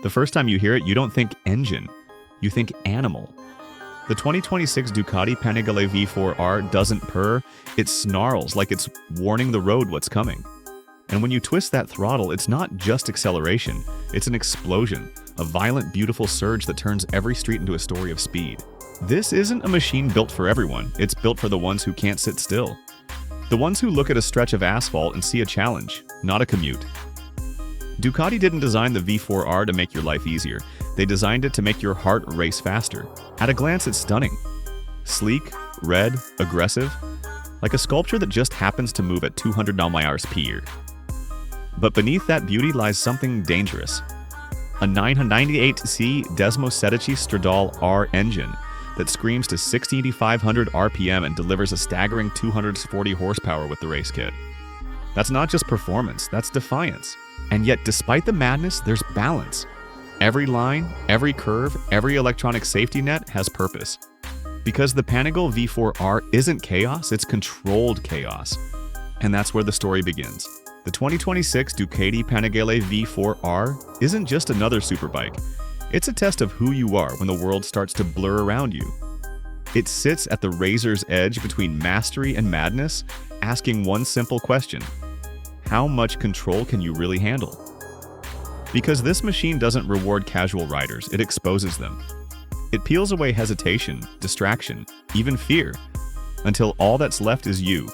The first time you hear it, you don't think engine, you think animal. The 2026 Ducati Panigale V4 R doesn't purr, it snarls like it's warning the road what's coming. And when you twist that throttle, it's not just acceleration, it's an explosion, a violent, beautiful surge that turns every street into a story of speed. This isn't a machine built for everyone, it's built for the ones who can't sit still. The ones who look at a stretch of asphalt and see a challenge, not a commute. Ducati didn't design the V4R to make your life easier. They designed it to make your heart race faster. At a glance, it's stunning. Sleek, red, aggressive, like a sculpture that just happens to move at 200 mph per year. But beneath that beauty lies something dangerous. A 998C Desmo Sedici Stradale R engine that screams to 6,500 RPM and delivers a staggering 240 horsepower with the race kit. That's not just performance, that's defiance. And yet, despite the madness, there's balance. Every line, every curve, every electronic safety net has purpose. Because the Panigale V4R isn't chaos, it's controlled chaos. And that's where the story begins. The 2026 Ducati Panigale V4 R isn't just another superbike. It's a test of who you are when the world starts to blur around you. It sits at the razor's edge between mastery and madness, asking one simple question: how much control can you really handle? Because this machine doesn't reward casual riders, it exposes them. It peels away hesitation, distraction, even fear, until all that's left is you,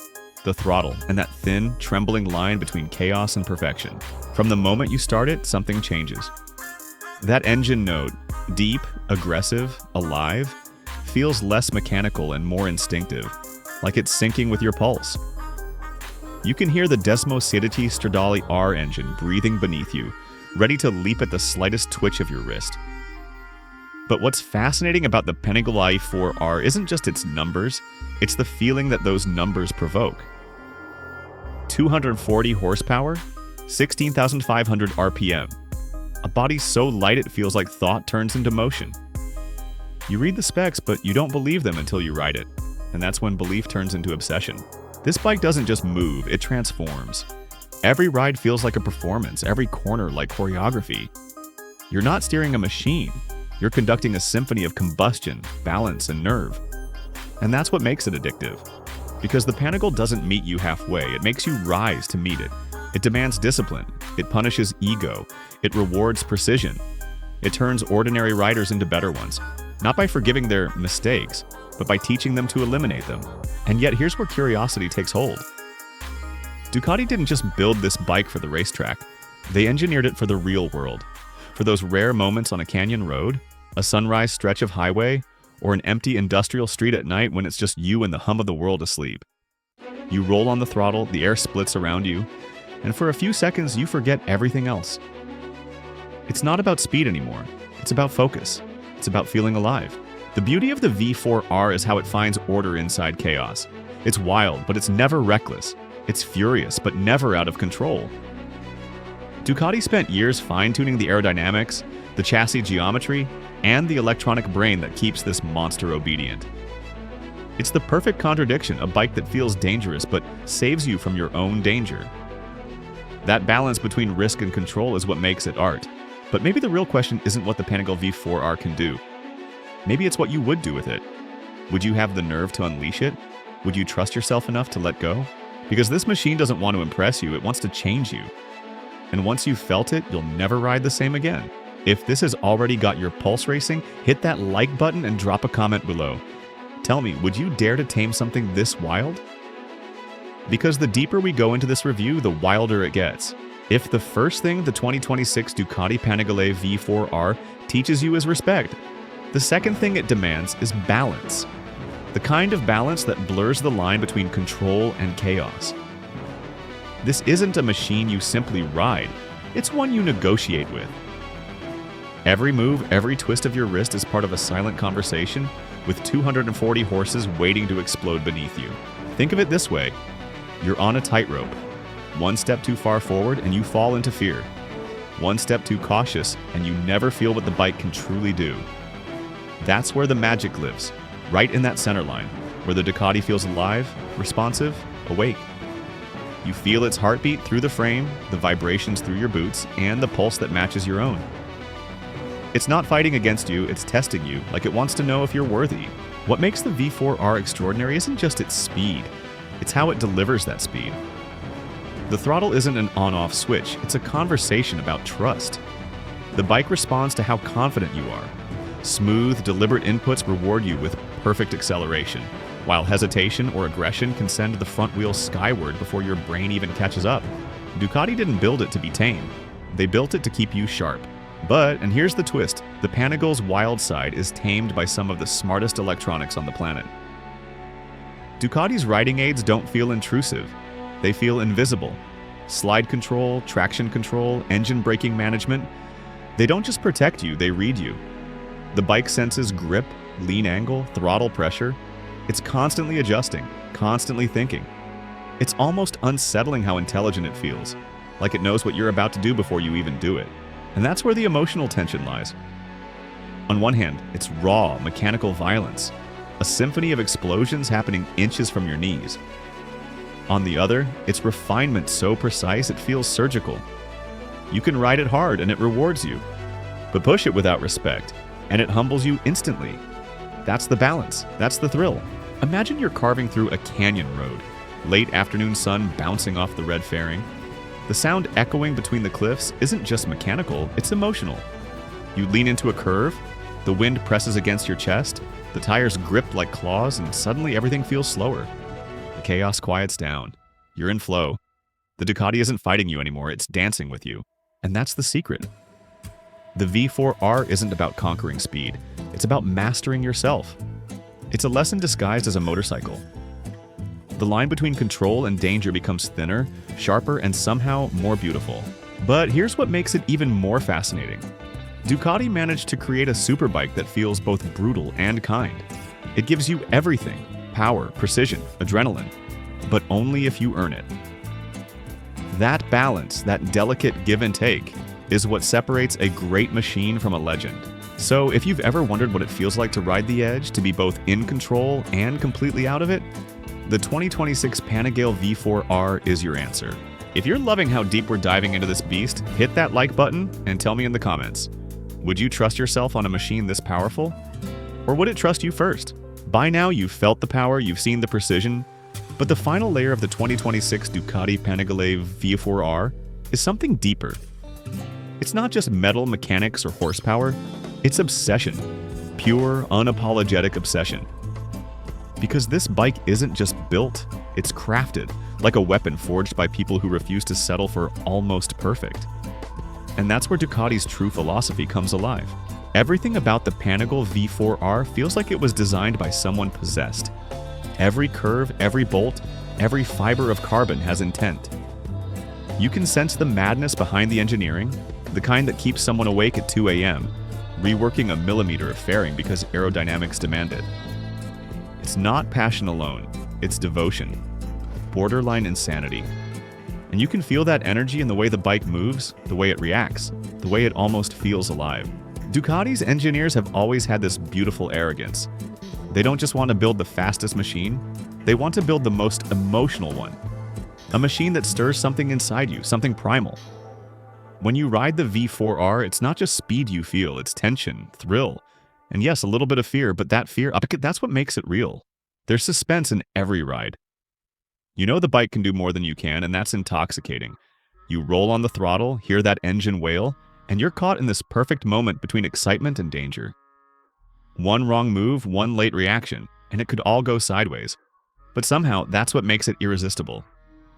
the throttle, and that thin, trembling line between chaos and perfection. From the moment you start it, something changes. That engine note, deep, aggressive, alive, feels less mechanical and more instinctive, like it's syncing with your pulse. You can hear the Desmo Sedici Stradale R engine breathing beneath you, ready to leap at the slightest twitch of your wrist. But what's fascinating about the Panigale V4R isn't just its numbers, it's the feeling that those numbers provoke. 240 horsepower, 16,500 RPM. A body so light it feels like thought turns into motion. You read the specs, but you don't believe them until you ride it, and that's when belief turns into obsession. This bike doesn't just move, it transforms. Every ride feels like a performance, every corner like choreography. You're not steering a machine, you're conducting a symphony of combustion, balance, and nerve. And that's what makes it addictive. Because the Panigale doesn't meet you halfway, it makes you rise to meet it. It demands discipline, it punishes ego, it rewards precision. It turns ordinary riders into better ones, not by forgiving their mistakes, but by teaching them to eliminate them. And yet here's where curiosity takes hold. Ducati didn't just build this bike for the racetrack, they engineered it for the real world. For those rare moments on a canyon road, a sunrise stretch of highway, or an empty industrial street at night when it's just you and the hum of the world asleep. You roll on the throttle, the air splits around you, and for a few seconds you forget everything else. It's not about speed anymore, it's about focus. It's about feeling alive. The beauty of the V4R is how it finds order inside chaos. It's wild, but it's never reckless. It's furious, but never out of control. Ducati spent years fine-tuning the aerodynamics, the chassis geometry, and the electronic brain that keeps this monster obedient. It's the perfect contradiction, a bike that feels dangerous but saves you from your own danger. That balance between risk and control is what makes it art. But maybe the real question isn't what the Panigale V4R can do. Maybe it's what you would do with it. Would you have the nerve to unleash it? Would you trust yourself enough to let go? Because this machine doesn't want to impress you, it wants to change you. And once you've felt it, you'll never ride the same again. If this has already got your pulse racing, hit that like button and drop a comment below. Tell me, would you dare to tame something this wild? Because the deeper we go into this review, the wilder it gets. If the first thing the 2026 Ducati Panigale V4 R teaches you is respect, the second thing it demands is balance. The kind of balance that blurs the line between control and chaos. This isn't a machine you simply ride, it's one you negotiate with. Every move, every twist of your wrist is part of a silent conversation with 240 horses waiting to explode beneath you. Think of it this way. You're on a tightrope. One step too far forward and you fall into fear. One step too cautious and you never feel what the bike can truly do. That's where the magic lives, right in that center line, where the Ducati feels alive, responsive, awake. You feel its heartbeat through the frame, the vibrations through your boots, and the pulse that matches your own. It's not fighting against you, it's testing you, like it wants to know if you're worthy. What makes the V4R extraordinary isn't just its speed, it's how it delivers that speed. The throttle isn't an on-off switch, it's a conversation about trust. The bike responds to how confident you are. Smooth, deliberate inputs reward you with perfect acceleration, while hesitation or aggression can send the front wheel skyward before your brain even catches up. Ducati didn't build it to be tame. They built it to keep you sharp. But, and here's the twist, the Panigale's wild side is tamed by some of the smartest electronics on the planet. Ducati's riding aids don't feel intrusive. They feel invisible. Slide control, traction control, engine braking management, they don't just protect you, they read you. The bike senses grip, lean angle, throttle pressure. It's constantly adjusting, constantly thinking. It's almost unsettling how intelligent it feels, like it knows what you're about to do before you even do it. And that's where the emotional tension lies. On one hand, it's raw, mechanical violence, a symphony of explosions happening inches from your knees. On the other, it's refinement so precise it feels surgical. You can ride it hard and it rewards you, but push it without respect, and it humbles you instantly. That's the balance, that's the thrill. Imagine you're carving through a canyon road, late afternoon sun bouncing off the red fairing. The sound echoing between the cliffs isn't just mechanical, it's emotional. You lean into a curve, the wind presses against your chest, the tires grip like claws, and suddenly everything feels slower. The chaos quiets down. You're in flow. The Ducati isn't fighting you anymore, it's dancing with you. And that's the secret. The V4R isn't about conquering speed, it's about mastering yourself. It's a lesson disguised as a motorcycle. The line between control and danger becomes thinner, sharper, and somehow more beautiful. But here's what makes it even more fascinating. Ducati managed to create a superbike that feels both brutal and kind. It gives you everything: power, precision, adrenaline, but only if you earn it. That balance, that delicate give and take, is what separates a great machine from a legend. So if you've ever wondered what it feels like to ride the edge, to be both in control and completely out of it, the 2026 Panigale V4 R is your answer. If you're loving how deep we're diving into this beast, hit that like button and tell me in the comments. Would you trust yourself on a machine this powerful? Or would it trust you first? By now you've felt the power, you've seen the precision, but the final layer of the 2026 Ducati Panigale V4 R is something deeper. It's not just metal, mechanics, or horsepower, it's obsession. Pure, unapologetic obsession. Because this bike isn't just built, it's crafted, like a weapon forged by people who refuse to settle for almost perfect. And that's where Ducati's true philosophy comes alive. Everything about the Panigale V4 R feels like it was designed by someone possessed. Every curve, every bolt, every fiber of carbon has intent. You can sense the madness behind the engineering, the kind that keeps someone awake at 2 a.m., reworking a millimeter of fairing because aerodynamics demand it. It's not passion alone, it's devotion, borderline insanity. And you can feel that energy in the way the bike moves, the way it reacts, the way it almost feels alive. Ducati's engineers have always had this beautiful arrogance. They don't just want to build the fastest machine, they want to build the most emotional one. A machine that stirs something inside you, something primal. When you ride the V4R, it's not just speed you feel, it's tension, thrill, and yes, a little bit of fear, but that fear, that's what makes it real. There's suspense in every ride. You know the bike can do more than you can, and that's intoxicating. You roll on the throttle, hear that engine wail, and you're caught in this perfect moment between excitement and danger. One wrong move, one late reaction, and it could all go sideways. But somehow, that's what makes it irresistible.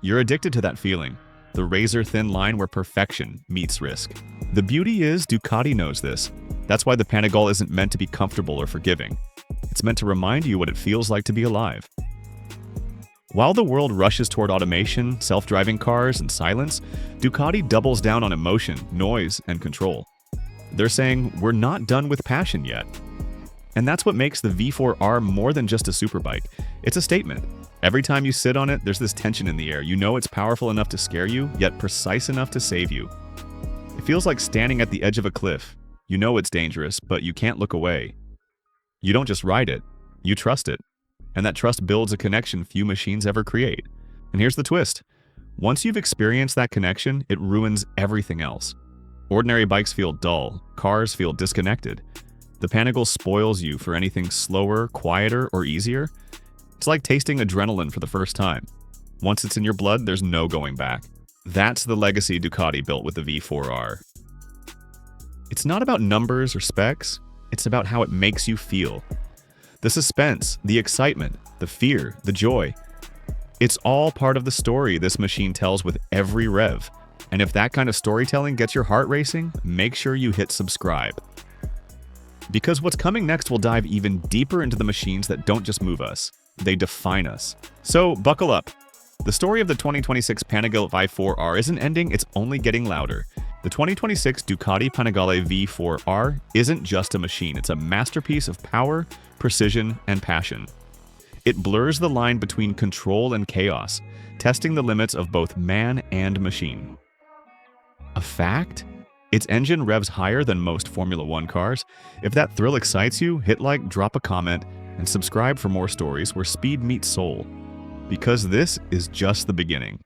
You're addicted to that feeling, the razor-thin line where perfection meets risk. The beauty is, Ducati knows this. That's why the Panigale isn't meant to be comfortable or forgiving. It's meant to remind you what it feels like to be alive. While the world rushes toward automation, self-driving cars, and silence, Ducati doubles down on emotion, noise, and control. They're saying, we're not done with passion yet. And that's what makes the V4R more than just a superbike. It's a statement. Every time you sit on it, there's this tension in the air. You know it's powerful enough to scare you, yet precise enough to save you. It feels like standing at the edge of a cliff. You know it's dangerous, but you can't look away. You don't just ride it, you trust it. And that trust builds a connection few machines ever create. And here's the twist. Once you've experienced that connection, it ruins everything else. Ordinary bikes feel dull, cars feel disconnected. The Panigale spoils you for anything slower, quieter, or easier. It's like tasting adrenaline for the first time. Once it's in your blood, there's no going back. That's the legacy Ducati built with the V4R. It's not about numbers or specs, it's about how it makes you feel. The suspense, the excitement, the fear, the joy. It's all part of the story this machine tells with every rev. And if that kind of storytelling gets your heart racing, make sure you hit subscribe. Because what's coming next will dive even deeper into the machines that don't just move us, they define us. So buckle up. The story of the 2026 Panigale V4 R isn't ending, it's only getting louder. The 2026 Ducati Panigale V4 R isn't just a machine, it's a masterpiece of power, precision, and passion. It blurs the line between control and chaos, testing the limits of both man and machine. A fact? Its engine revs higher than most Formula One cars. If that thrill excites you, hit like, drop a comment, and subscribe for more stories where speed meets soul. Because this is just the beginning.